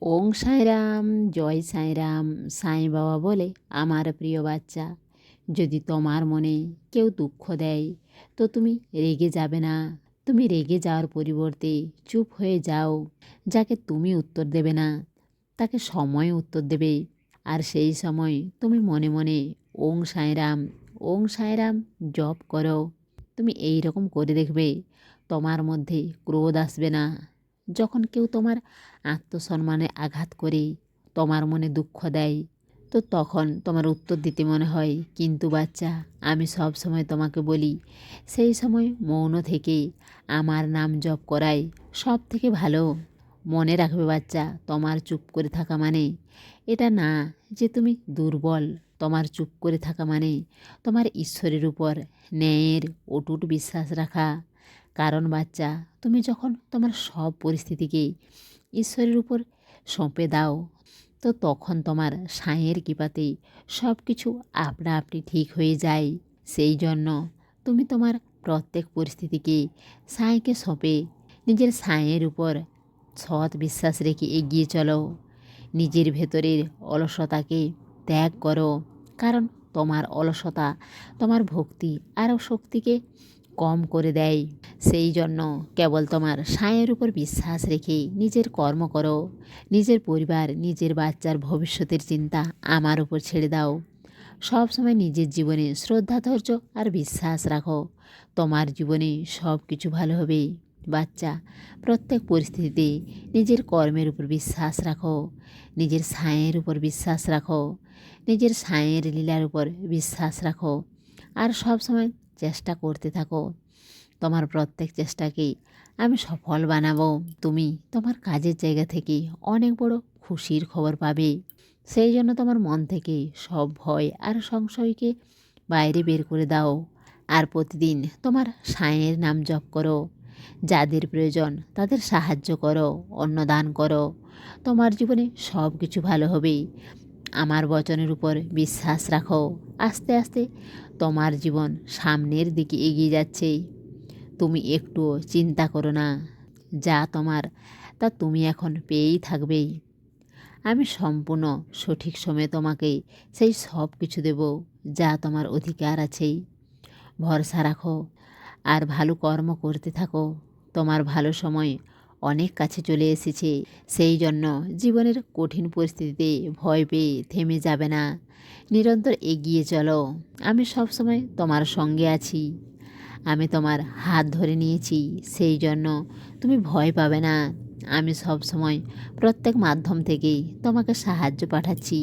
ওং সাঁইরাম, জয় সাঁইরাম। সাঁই বাবা বলে, আমার প্রিয় বাচ্চা, যদি তোমার মনে কেউ দুঃখ দেয় তো তুমি রেগে যাবে না। তুমি রেগে যাওয়ার পরিবর্তে চুপ হয়ে যাও। যাকে তুমি উত্তর দেবে না তাকে সময় উত্তর দেবে। আর সেই সময় তুমি মনে মনে ওং সাঁইরাম, ওং সাঁইরাম জপ করো। তুমি এই রকম করে দেখবে তোমার মধ্যে ক্রোধ আসবে না। যখন কেউ তোমার আত্মসম্মানে আঘাত করে তোমার মনে দুঃখ দেয় তো তখন তোমার উত্তর দিতে মনে হয়, কিন্তু বাচ্চা, আমি সব সময় তোমাকে বলি, সেই সময় মৌন থেকে আমার নাম জপ করাই সব থেকে ভালো। মনে রাখবে বাচ্চা, তোমার চুপ করে থাকা মানে এটা না যে তুমি দুর্বল। তোমার চুপ করে থাকা মানে তোমার ঈশ্বরের উপর ন্যায়ের অটুট বিশ্বাস রাখা। কারণ বাচ্চা, তুমি যখন তোমার সব পরিস্থিতিকে ঈশ্বরের উপর সঁপে দাও তো তখন তোমার সাঁইয়ের কৃপাতে সব কিছু আপনা আপনি ঠিক হয়ে যায়। সেই জন্য তুমি তোমার প্রত্যেক পরিস্থিতিকে সাঁইকে সঁপে নিজের সাঁইয়ের উপর সৎ বিশ্বাস রেখে এগিয়ে চলো। নিজের ভেতরের অলসতাকে ত্যাগ করো, কারণ তোমার অলসতা তোমার ভক্তি আর শক্তিকে কম করে দেয়। সেই জন্য কেবল তোমার সাঁইয়ের উপর বিশ্বাস রেখে নিজের কর্ম করো। নিজের পরিবার, নিজের বাচ্চার ভবিষ্যতের চিন্তা আমার উপর ছেড়ে দাও। সব সময় নিজের জীবনে শ্রদ্ধা, ধৈর্য আর বিশ্বাস রাখো। তোমার জীবনে সব কিছু ভালো হবে বাচ্চা। প্রত্যেক পরিস্থিতিতে নিজের কর্মের উপর বিশ্বাস রাখো, নিজের সাঁইয়ের উপর বিশ্বাস রাখো, নিজের সাঁইয়ের লীলার উপর বিশ্বাস রাখো। আর সব সময় চেষ্টা করতে থাকো। তোমার প্রত্যেক চেষ্টাকেই আমি সফল বানাবো। তুমি তোমার কাজের জায়গা থেকে অনেক বড় খুশির খবর পাবে। সেই জন্য তোমার মন থেকে সব ভয় আর সংশয়কে বাইরে বের করে দাও। আর প্রতিদিন তোমার সাঁইয়ের নাম জপ করো। যাদের প্রয়োজন তাদের সাহায্য করো, অন্নদান করো। তোমার জীবনে সব কিছু ভালো হবে। আমার বচনের উপর বিশ্বাস রাখো। আস্তে আস্তে তোমার জীবন সামনের দিকে এগিয়ে যাচ্ছে। তুমি একটুও চিন্তা করো না। যা তোমার তা তুমি এখন পেয়েই থাকবে। আমি সম্পূর্ণ সঠিক সময়ে তোমাকে সেই সব কিছু দেব যা তোমার অধিকার আছে। ভরসা রাখো আর ভালো কর্ম করতে থাকো। তোমার ভালো সময় অনেক কাছে চলে এসেছে। সেই জন্য জীবনের কঠিন পরিস্থিতিতে ভয় পেয়ে থেমে যাবে না। নিরন্তর এগিয়ে চলো। আমি সবসময় তোমার সঙ্গে আছি। আমি তোমার হাত ধরে নিয়েছি, সেই জন্য তুমি ভয় পাবে না। আমি সব সময় প্রত্যেক মাধ্যম থেকেই তোমাকে সাহায্য পাঠাচ্ছি।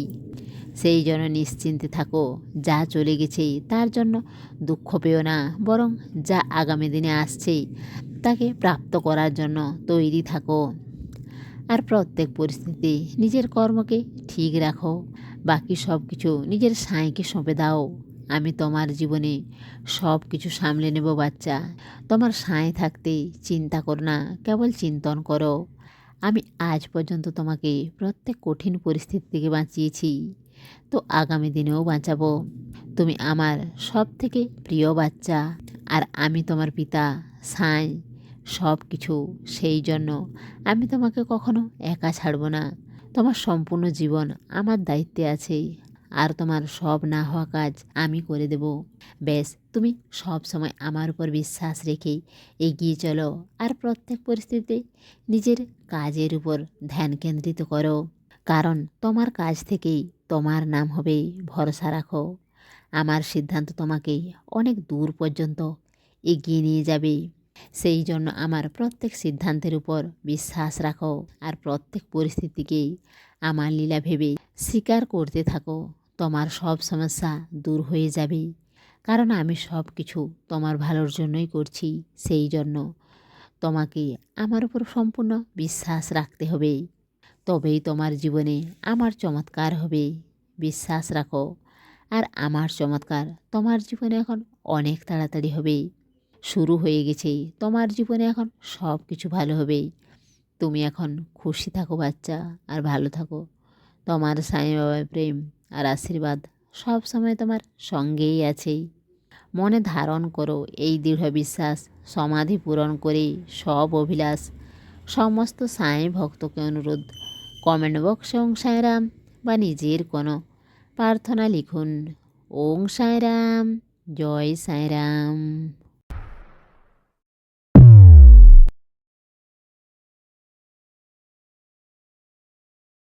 সেই জন্য নিশ্চিন্তে থাকো। যা চলে গেছে তার জন্য দুঃখ পেও না, বরং যা আগামী দিনে আসছে তাকে প্রাপ্ত করার জন্য তৈরি থাকো। আর প্রত্যেক পরিস্থিতি নিজের কর্মকে ঠিক রাখো। বাকি সব কিছু নিজের সাঁইকে সঁপে দাও। আমি তোমার জীবনে সব কিছু সামলে নেব বাচ্চা। তোমার সাঁই থাকতে চিন্তা করো না, কেবল চিন্তন করো। আমি আজ পর্যন্ত তোমাকে প্রত্যেক কঠিন পরিস্থিতি থেকে বাঁচিয়েছি, তো আগামী দিনেও বাঁচাবো। তুমি আমার সব থেকে প্রিয় বাচ্চা, আর আমি তোমার পিতা সাঁই সব কিছু। সেই জন্য আমি তোমাকে কখনো একা ছাড়ব না। তোমার সম্পূর্ণ জীবন আমার দায়িত্বে আছে, আর তোমার সব না হওয়া কাজ আমি করে দেব। ব্যাস, তুমি সব সময় আমার উপর বিশ্বাস রেখে এগিয়ে চলো। আর প্রত্যেক পরিস্থিতিতে নিজের কাজের উপর ধ্যান কেন্দ্রিত করো, কারণ তোমার কাজ থেকেই তোমার নাম হবে। ভরসা রাখো। আমার সিদ্ধান্ত তোমাকে অনেক দূর পর্যন্ত এগিয়ে নিয়ে যাবে। সেই জন্য আমার প্রত্যেক সিদ্ধান্তের উপর বিশ্বাস রাখো। আর প্রত্যেক পরিস্থিতিকেই আমার লীলা ভেবে স্বীকার করতে থাকো। তোমার সব সমস্যা দূর হয়ে যাবে, কারণ আমি সব কিছু তোমার ভালোর জন্যই করছি। সেই জন্য তোমাকে আমার উপর সম্পূর্ণ বিশ্বাস রাখতে হবে। তবেই তোমার জীবনে আমার চমৎকার হবে। বিশ্বাস রাখো। আর আমার চমৎকার তোমার জীবনে এখন অনেক তাড়াতাড়ি হবে। শুরু হয়ে গেছে। তোমার জীবনে এখন সব কিছু ভালো হবে। তুমি এখন খুশি থাকো বাচ্চা, আর ভালো থাকো। তোমার সাঁই বাবার প্রেম আর আশীর্বাদ সব সময় তোমার সঙ্গেই আছে। মনে ধারণ করো এই দৃঢ় বিশ্বাস। সমাধি পূরণ করে সব অভিলাষ। সমস্ত সাঁই ভক্তকে অনুরোধ কমেন্ট বক্সে ওং সাঁইরাম বা নিজের কোনো প্রার্থনা লিখুন। ওং সাঁইরাম, জয় সাঁইরাম।